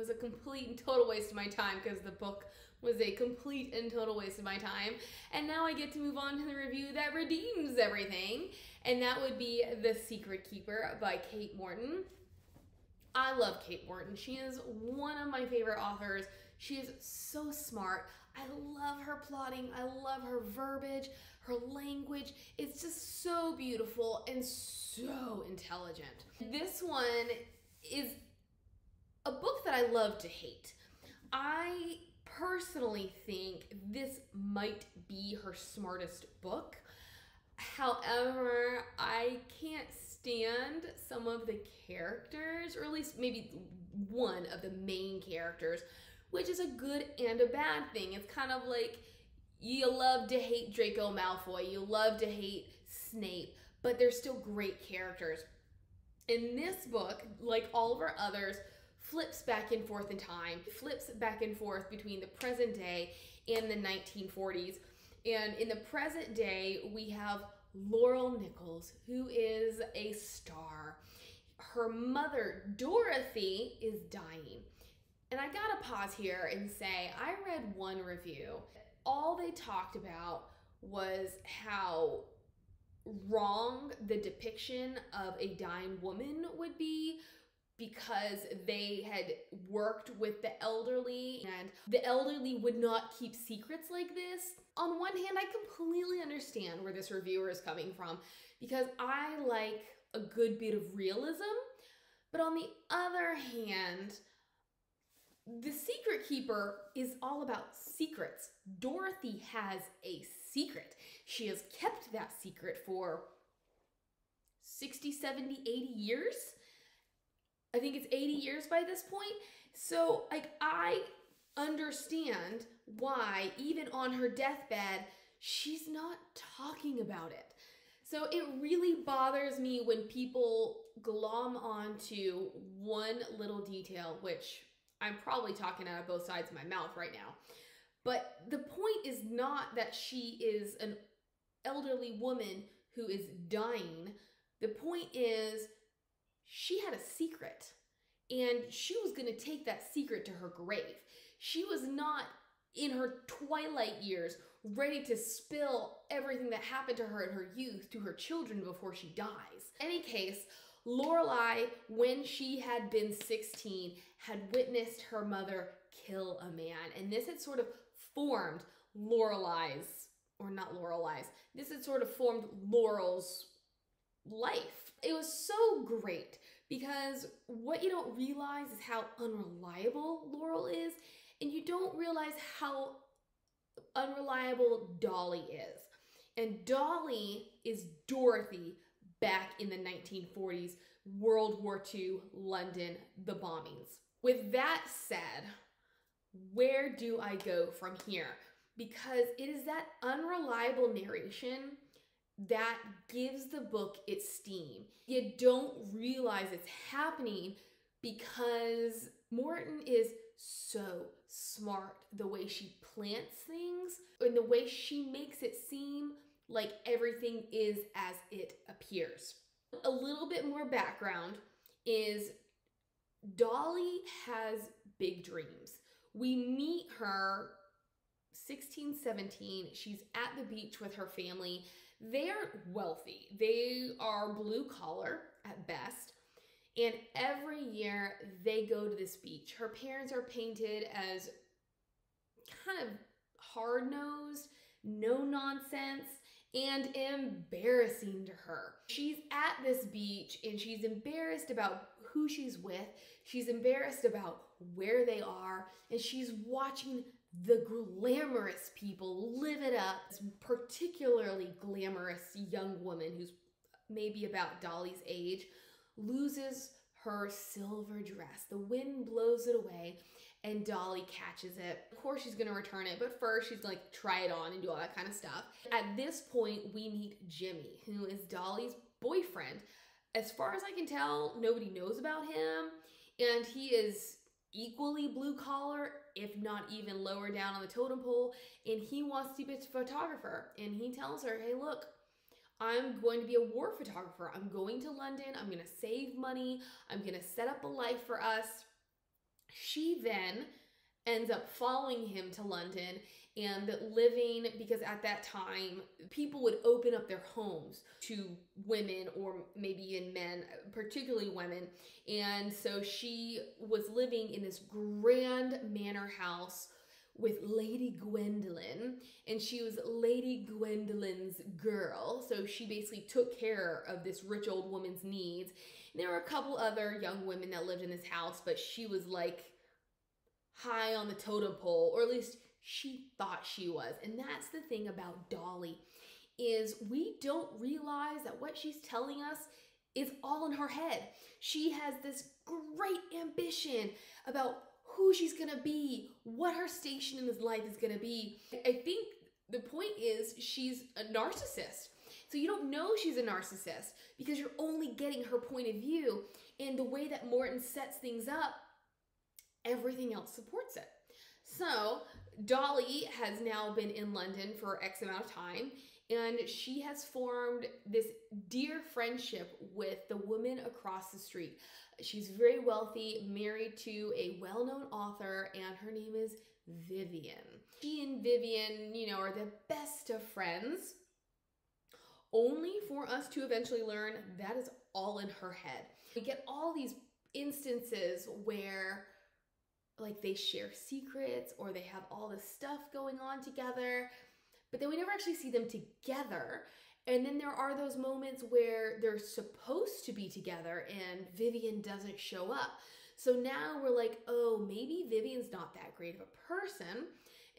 was a complete and total waste of my time because the book was a complete and total waste of my time. And now I get to move on to the review that redeems everything. And that would be The Secret Keeper by Kate Morton. I love Kate Morton. She is one of my favorite authors. She is so smart. I love her plotting. I love her verbiage, her language. It's just so beautiful and so intelligent. This one is a book that I love to hate. I personally think this might be her smartest book. However, I can't stand some of the characters, or at least maybe one of the main characters, which is a good and a bad thing. It's kind of like you love to hate Draco Malfoy, you love to hate Snape, but they're still great characters. In this book, like all of our others, flips back and forth in time, flips back and forth between the present day and the 1940s. And in the present day, we have Laurel Nichols, who is a star. Her mother, Dorothy, is dying. And I gotta pause here and say, I read one review. All they talked about was how wrong the depiction of a dying woman would be, because they had worked with the elderly and the elderly would not keep secrets like this. On one hand, I completely understand where this reviewer is coming from because I like a good bit of realism. But on the other hand, The Secret Keeper is all about secrets. Dorothy has a secret. She has kept that secret for 60, 70, 80 years. I think it's 80 years by this point. So like, I understand why even on her deathbed, she's not talking about it. So it really bothers me when people glom onto one little detail, which I'm probably talking out of both sides of my mouth right now. But the point is not that she is an elderly woman who is dying. The point is she had a secret and she was going to take that secret to her grave. She was not in her twilight years ready to spill everything that happened to her in her youth to her children before she dies. In any case, Lorelai, when she had been 16, had witnessed her mother kill a man. And this had sort of formed Lorelai's, or not Lorelai's, this had sort of formed Laurel's life. It was so great because what you don't realize is how unreliable Laurel is, and you don't realize how unreliable Dolly is. And Dolly is Dorothy back in the 1940s, World War II, London, the bombings. With that said, where do I go from here? Because it is that unreliable narration that gives the book its steam. You don't realize it's happening because Morton is so smart the way she plants things and the way she makes it seem like everything is as it appears. A little bit more background is Dolly has big dreams. We meet her 16, 17. She's at the beach with her family. They aren't wealthy. They are blue collar at best. And every year they go to this beach. Her parents are painted as kind of hard-nosed, no nonsense, and embarrassing to her. She's at this beach and she's embarrassed about who she's with. She's embarrassed about where they are, and she's watching the glamorous people live it up. This particularly glamorous young woman who's maybe about Dolly's age loses her silver dress. The wind blows it away and Dolly catches it. Of course she's gonna return it, but first she's like try it on and do all that kind of stuff. At this point we meet Jimmy, who is Dolly's boyfriend. As far as I can tell, nobody knows about him, and he is equally blue collar, if not even lower down on the totem pole, and he wants to be a photographer. And he tells her, hey look, I'm going to be a war photographer. I'm going to London. I'm going to save money. I'm going to set up a life for us. She then ends up following him to London and living, because at that time, people would open up their homes to women or maybe even men, particularly women. And so she was living in this grand manor house with Lady Gwendolyn, and she was Lady Gwendolyn's girl. So she basically took care of this rich old woman's needs. And there were a couple other young women that lived in this house, but she was like high on the totem pole, or at least she thought she was. And that's the thing about Dolly, is we don't realize that what she's telling us is all in her head. She has this great ambition about who she's gonna be, what her station in this life is gonna be. I think the point is she's a narcissist. So you don't know she's a narcissist because you're only getting her point of view, and the way that Morton sets things up, everything else supports it. So Dolly has now been in London for X amount of time, and she has formed this dear friendship with the woman across the street. She's very wealthy, married to a well-known author, and her name is Vivian. She and Vivian, are the best of friends, only for us to eventually learn that is all in her head. We get all these instances where like they share secrets or they have all this stuff going on together, but then we never actually see them together. And then there are those moments where they're supposed to be together and Vivian doesn't show up. So now we're like, oh, maybe Vivian's not that great of a person.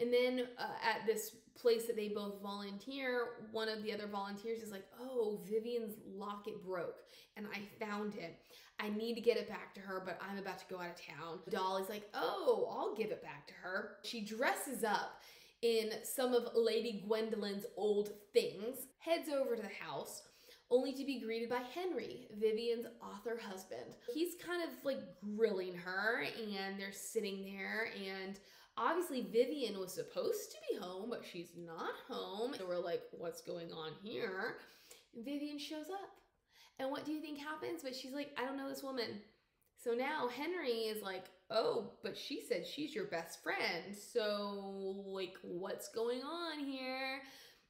And then at this place that they both volunteer, one of the other volunteers is like, oh, Vivian's locket broke and I found it. I need to get it back to her, but I'm about to go out of town. Dolly's like, oh, I'll give it back to her. She dresses up in some of Lady Gwendolyn's old things, heads over to the house, only to be greeted by Henry, Vivian's author husband. He's kind of like grilling her, and they're sitting there, and obviously Vivian was supposed to be home, but she's not home. So we're like, what's going on here? And Vivian shows up. And what do you think happens? But she's like, I don't know this woman. So now Henry is like, oh, but she said she's your best friend. So like, what's going on here?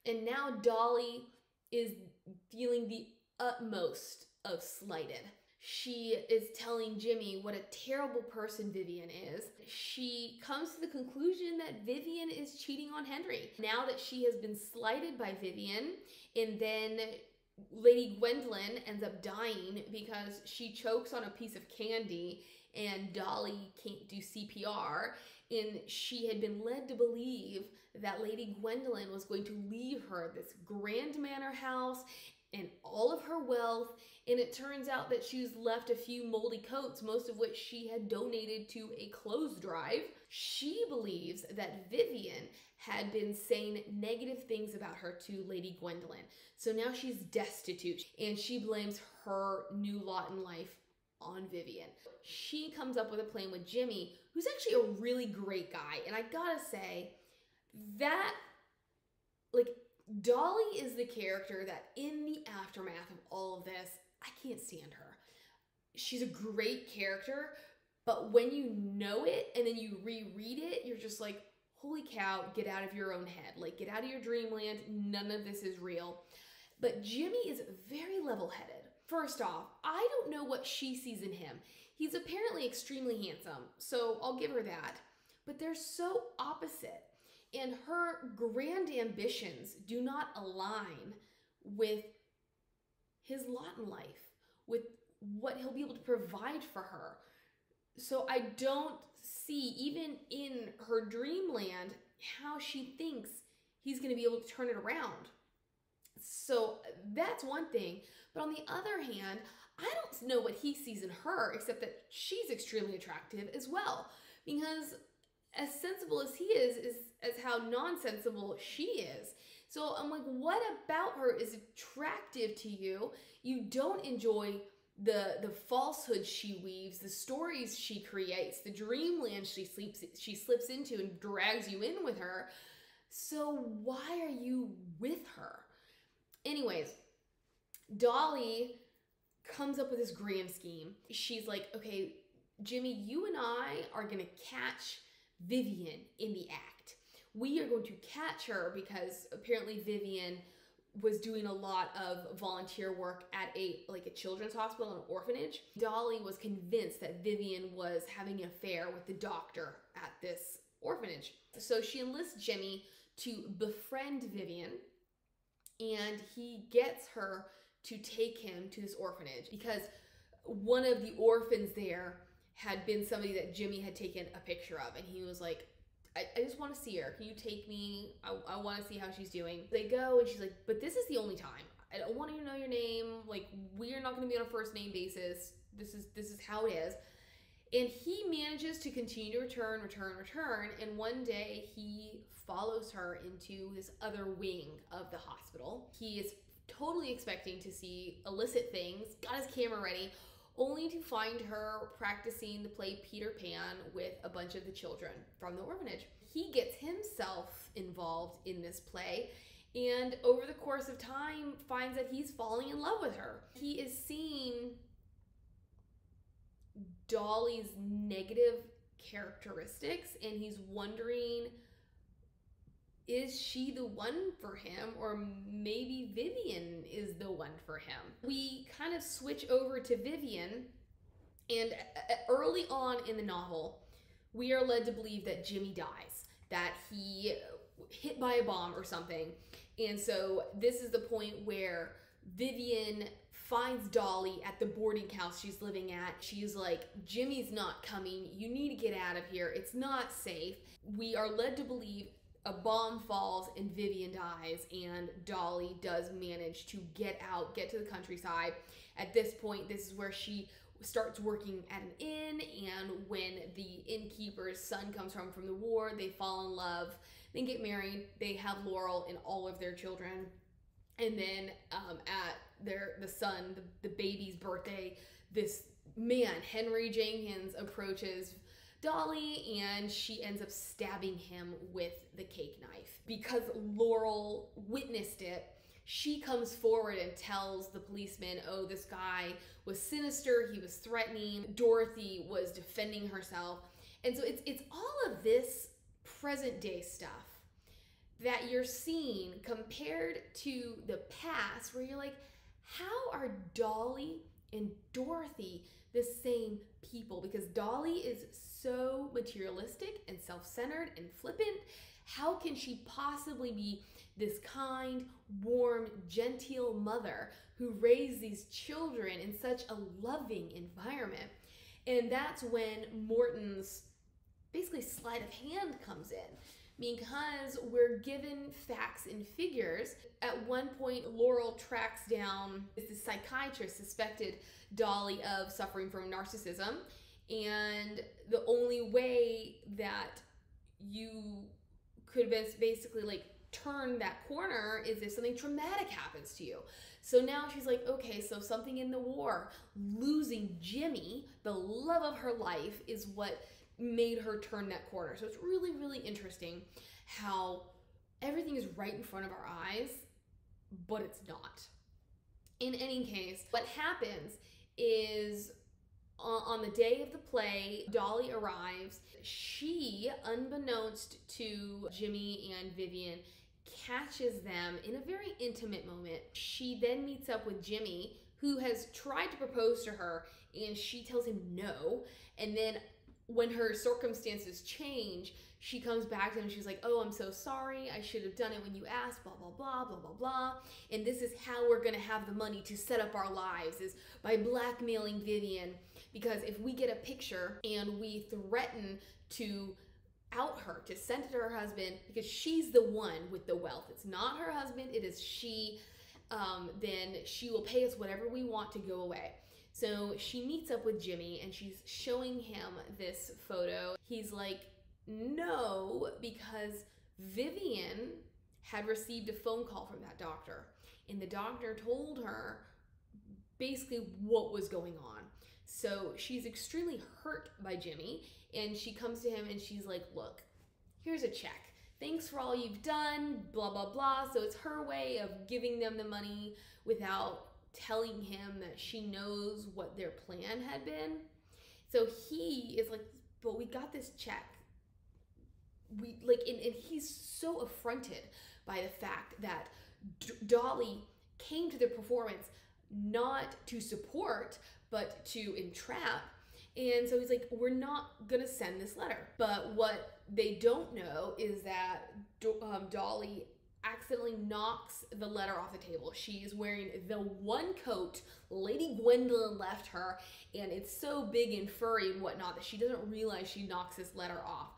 And now Dolly is feeling the utmost of slighted. She is telling Jimmy what a terrible person Vivian is. She comes to the conclusion that Vivian is cheating on Henry. Now that she has been slighted by Vivian, and then Lady Gwendolyn ends up dying because she chokes on a piece of candy and Dolly can't do CPR, and she had been led to believe that Lady Gwendolyn was going to leave her this grand manor house and all of her wealth, and it turns out that she's left a few moldy coats, most of which she had donated to a clothes drive. She believes that Vivian had been saying negative things about her to Lady Gwendolyn. So now she's destitute, and she blames her new lot in life on Vivian. She comes up with a plan with Jimmy, who's actually a really great guy. And I gotta say that, like, Dolly is the character that in the aftermath of all of this, I can't stand her. She's a great character, but when you know it and then you reread it, you're just like, holy cow, get out of your own head. Like, get out of your dreamland. None of this is real. But Jimmy is very level-headed. First off, I don't know what she sees in him. He's apparently extremely handsome, so I'll give her that. But they're so opposite, and her grand ambitions do not align with his lot in life, with what he'll be able to provide for her. So I don't see, even in her dreamland, how she thinks he's going to be able to turn it around. So that's one thing. But on the other hand, I don't know what he sees in her, except that she's extremely attractive as well. Because as sensible as he is as how nonsensible she is. So I'm like, what about her is attractive to you? You don't enjoy the falsehoods she weaves, the stories she creates, the dreamland she slips into and drags you in with her. So why are you with her? Anyways, Dolly comes up with this grand scheme. She's like, okay, Jimmy, you and I are going to catch Vivian in the act. We are going to catch her because apparently Vivian was doing a lot of volunteer work at a children's hospital, an orphanage. Dolly was convinced that Vivian was having an affair with the doctor at this orphanage. So she enlists Jimmy to befriend Vivian, and he gets her to take him to this orphanage because one of the orphans there had been somebody that Jimmy had taken a picture of, and he was like, I just want to see her. Can you take me? I want to see how she's doing. They go, and she's like, but this is the only time. I don't want to know your name. Like, we're not going to be on a first name basis. This is how it is. And he manages to continue to return. And one day he follows her into this other wing of the hospital. He is totally expecting to see illicit things, got his camera ready, only to find her practicing to play Peter Pan with a bunch of the children from the orphanage. He gets himself involved in this play, and over the course of time finds that he's falling in love with her. He is seeing Dolly's negative characteristics, and he's wondering, is she the one for him, or maybe Vivian is the one for him? We kind of switch over to Vivian, and early on in the novel, we are led to believe that Jimmy dies, that he hit by a bomb or something. And so this is the point where Vivian finds Dolly at the boarding house she's living at. She's like, Jimmy's not coming. You need to get out of here. It's not safe. We are led to believe a bomb falls and Vivian dies, and Dolly does manage to get out, get to the countryside. At this point, this is where she starts working at an inn, and when the innkeeper's son comes home from the war, they fall in love, then get married, they have Laurel and all of their children. And then at the baby's birthday, this man, Henry Jenkins, approaches Dolly, and she ends up stabbing him with the cake knife. Because Laurel witnessed it, she comes forward and tells the policeman, oh, this guy was sinister, he was threatening, Dorothy was defending herself. And so it's all of this present day stuff that you're seeing compared to the past, where you're like, how are Dolly and Dorothy the same people? Because Dolly is so materialistic and self-centered and flippant. How can she possibly be this kind, warm, genteel mother who raised these children in such a loving environment? And that's when Morton's basically sleight of hand comes in, because we're given facts and figures. At one point, Laurel tracks down this psychiatrist suspected Dolly of suffering from narcissism, and the only way that you could basically like turn that corner is if something traumatic happens to you. So now she's like, okay, so something in the war, losing Jimmy, the love of her life, is what made her turn that corner. So it's really, really interesting how everything is right in front of our eyes, but it's not. In any case, what happens is on the day of the play, Dolly arrives. She, unbeknownst to Jimmy and Vivian, catches them in a very intimate moment. She then meets up with Jimmy, who has tried to propose to her, and she tells him no. And then when her circumstances change, she comes back to him and she's like, oh, I'm so sorry. I should have done it when you asked, blah, blah, blah, blah, blah, blah. And this is how we're going to have the money to set up our lives, is by blackmailing Vivian. Because if we get a picture and we threaten to out her, to send it to her husband, because she's the one with the wealth, it's not her husband, it is she, then she will pay us whatever we want to go away. So she meets up with Jimmy and she's showing him this photo. He's like, no, because Vivian had received a phone call from that doctor, and the doctor told her basically what was going on. So she's extremely hurt by Jimmy, and she comes to him and she's like, look, here's a check. Thanks for all you've done, blah, blah, blah. So it's her way of giving them the money without telling him that she knows what their plan had been. So he is like, but we got this check. We like, and he's so affronted by the fact that Dolly came to the performance not to support, but to entrap. And so he's like, we're not gonna send this letter. But what they don't know is that Dolly accidentally knocks the letter off the table. She's wearing the one coat Lady Gwendolyn left her, and it's so big and furry and whatnot that she doesn't realize she knocks this letter off.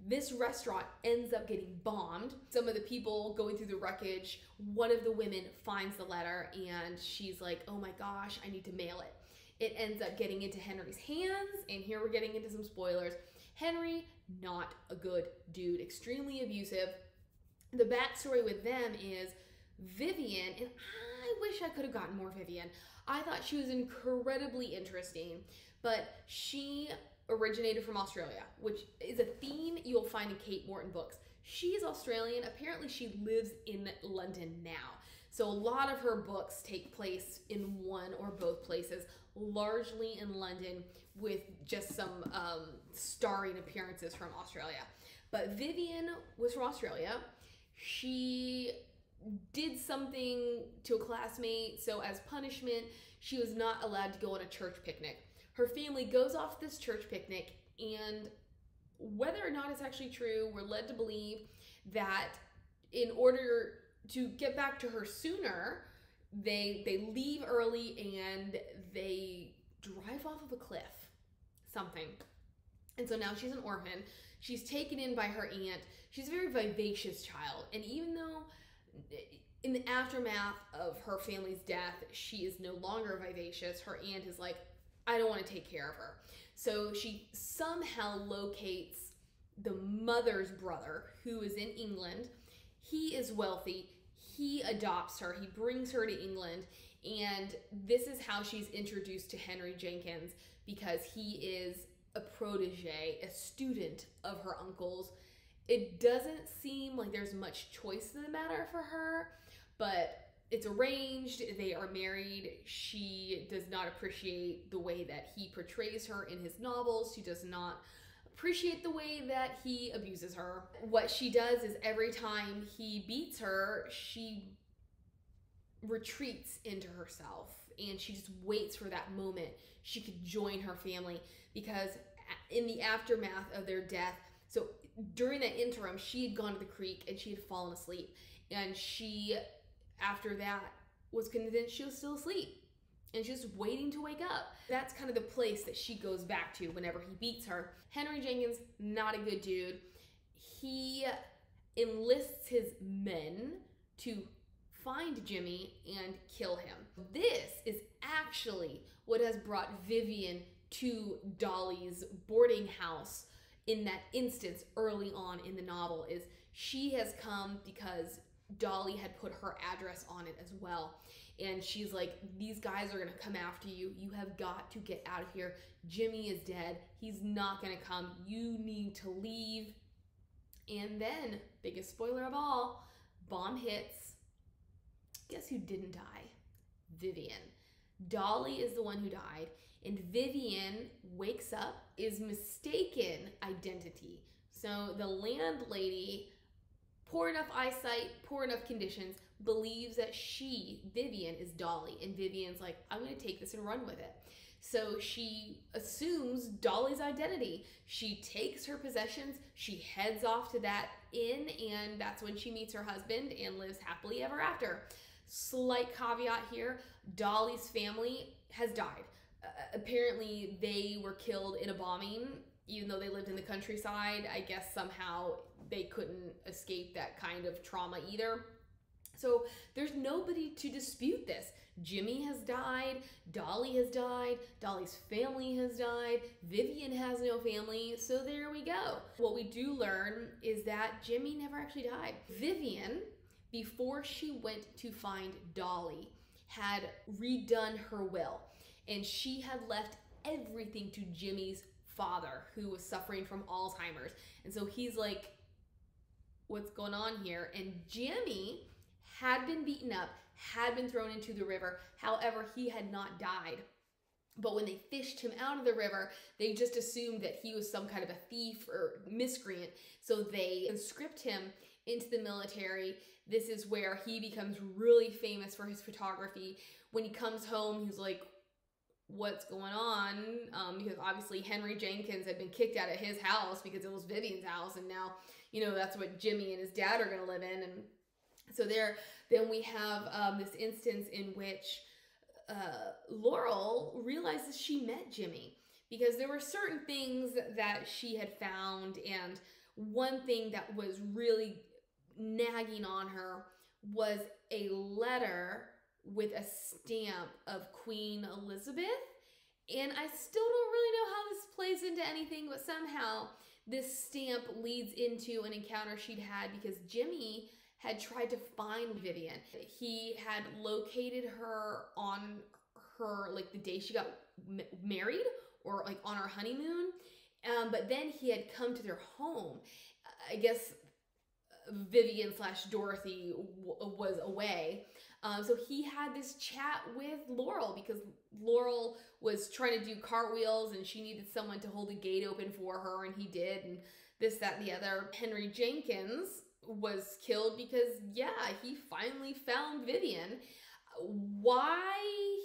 This restaurant ends up getting bombed. Some of the people going through the wreckage, one of the women finds the letter and she's like, oh my gosh, I need to mail it. It ends up getting into Henry's hands, and here we're getting into some spoilers. Henry, not a good dude, extremely abusive. The backstory with them is Vivian, and I wish I could have gotten more Vivian. I thought she was incredibly interesting, but she originated from Australia, which is a theme you'll find in Kate Morton books. She is Australian. Apparently she lives in London now. So a lot of her books take place in one or both places, largely in London, with just some starring appearances from Australia. But Vivian was from Australia. She did something to a classmate, so as punishment, she was not allowed to go on a church picnic. Her family goes off this church picnic, and whether or not it's actually true, we're led to believe that in order to get back to her sooner, they leave early and they drive off of a cliff, something. And so now she's an orphan. She's taken in by her aunt. She's a very vivacious child. And even though in the aftermath of her family's death, she is no longer vivacious, her aunt is like, I don't want to take care of her. So she somehow locates the mother's brother, who is in England. He is wealthy. He adopts her. He brings her to England. And this is how she's introduced to Henry Jenkins, because he is a protege, a student of her uncle's. It doesn't seem like there's much choice in the matter for her, but it's arranged. They are married. She does not appreciate the way that he portrays her in his novels. She does not appreciate the way that he abuses her. What she does is every time he beats her, she retreats into herself, and she just waits for that moment she could join her family, because in the aftermath of their death, so during that interim, she had gone to the creek and she had fallen asleep, and she, after that, was convinced she was still asleep and she was waiting to wake up. That's kind of the place that she goes back to whenever he beats her. Henry Jenkins, not a good dude. He enlists his men to find Jimmy and kill him. This is actually what has brought Vivian to Dolly's boarding house in that instance early on in the novel. Is she has come because Dolly had put her address on it as well. And she's like, these guys are gonna come after you. You have got to get out of here. Jimmy is dead. He's not gonna come. You need to leave. And then, biggest spoiler of all, bomb hits. Guess who didn't die? Vivian. Dolly is the one who died, and Vivian wakes up, is mistaken identity. So the landlady, poor enough eyesight, poor enough conditions, believes that she, Vivian, is Dolly. And Vivian's like, I'm gonna take this and run with it. So she assumes Dolly's identity. She takes her possessions, she heads off to that inn, and that's when she meets her husband and lives happily ever after. Slight caveat here, Dolly's family has died. Apparently they were killed in a bombing, even though they lived in the countryside. I guess somehow they couldn't escape that kind of trauma either. So there's nobody to dispute this. Jimmy has died, Dolly has died, Dolly's family has died, Vivian has no family, so there we go. What we do learn is that Jimmy never actually died. Vivian, before she went to find Dolly, had redone her will, and she had left everything to Jimmy's father, who was suffering from Alzheimer's. And so he's like, what's going on here? And Jimmy had been beaten up, had been thrown into the river. However, he had not died. But when they fished him out of the river, they just assumed that he was some kind of a thief or miscreant. So they conscript him into the military. This is where he becomes really famous for his photography. When he comes home, he's like, what's going on? Because obviously Henry Jenkins had been kicked out of his house because it was Vivian's house. And now, you know, that's what Jimmy and his dad are going to live in. And so then we have this instance in which Laurel realizes she met Jimmy, because there were certain things that she had found, and one thing that was really nagging on her was a letter with a stamp of Queen Elizabeth. And I still don't really know how this plays into anything, but somehow this stamp leads into an encounter she'd had, because Jimmy had tried to find Vivian. He had located her on her, like, the day she got married, or like on her honeymoon. But then he had come to their home. I guess Vivian / Dorothy was away. So he had this chat with Laurel, because Laurel was trying to do cartwheels and she needed someone to hold the gate open for her, and he did, and this, that, and the other. Henry Jenkins was killed because, yeah, he finally found Vivian. Why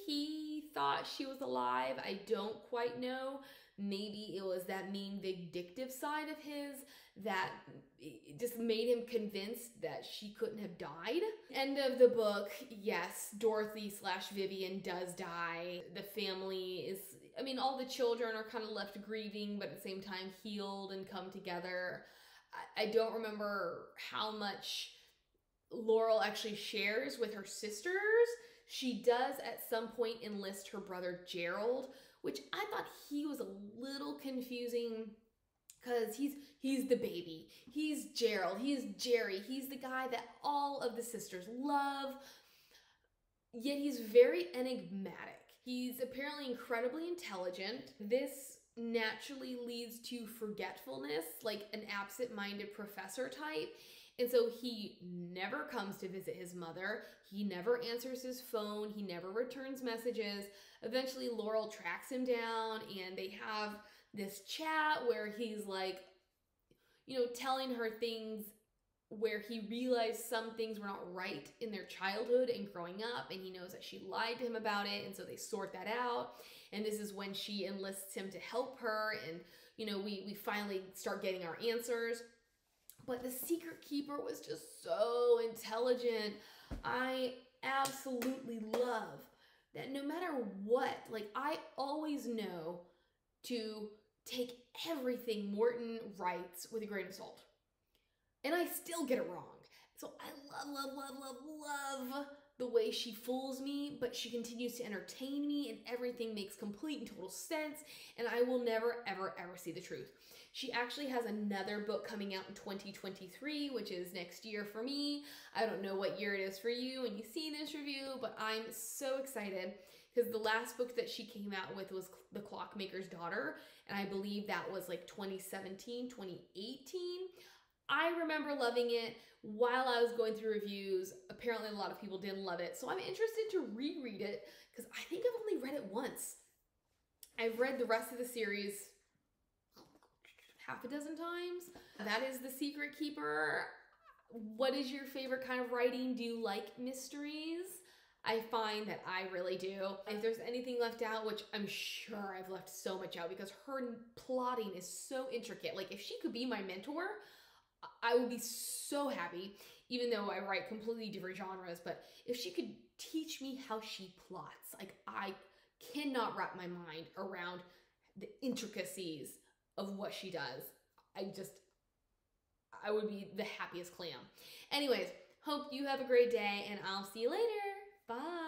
he thought she was alive, I don't quite know. Maybe it was that mean, vindictive side of his that just made him convinced that she couldn't have died. End of the book, yes, Dorothy / Vivian does die. The family is, I mean, all the children are kind of left grieving, but at the same time healed and come together. I don't remember how much Laurel actually shares with her sisters. She does at some point enlist her brother Gerald, which I thought he was a little confusing, because he's the baby. He's Gerald. He's Jerry. He's the guy that all of the sisters love. Yet he's very enigmatic. He's apparently incredibly intelligent. This naturally leads to forgetfulness, like an absent-minded professor type. And so he never comes to visit his mother. He never answers his phone. He never returns messages. Eventually, Laurel tracks him down, and they have this chat where he's like, you know, telling her things where he realized some things were not right in their childhood and growing up, and he knows that she lied to him about it, and so they sort that out. And this is when she enlists him to help her, and, you know, we finally start getting our answers. But the Secret Keeper was just so intelligent. I absolutely love that no matter what, like, I always know to take everything Morton writes with a grain of salt. And I still get it wrong. So I love the way she fools me, but she continues to entertain me, and everything makes complete and total sense, and I will never, ever, ever see the truth. She actually has another book coming out in 2023, which is next year for me. I don't know what year it is for you when you see this review, but I'm so excited, because the last book that she came out with was The Clockmaker's Daughter, and I believe that was like 2017, 2018. I remember loving it while I was going through reviews. Apparently a lot of people didn't love it, so I'm interested to reread it, because I think I've only read it once. I've read the rest of the series half a dozen times. That is The Secret Keeper. What is your favorite kind of writing? Do you like mysteries? I find that I really do. If there's anything left out, which I'm sure I've left so much out, because her plotting is so intricate. Like, if she could be my mentor, I would be so happy, even though I write completely different genres. But if she could teach me how she plots, like, I cannot wrap my mind around the intricacies of what she does. I would be the happiest clam. Anyways, hope you have a great day, and I'll see you later. Bye.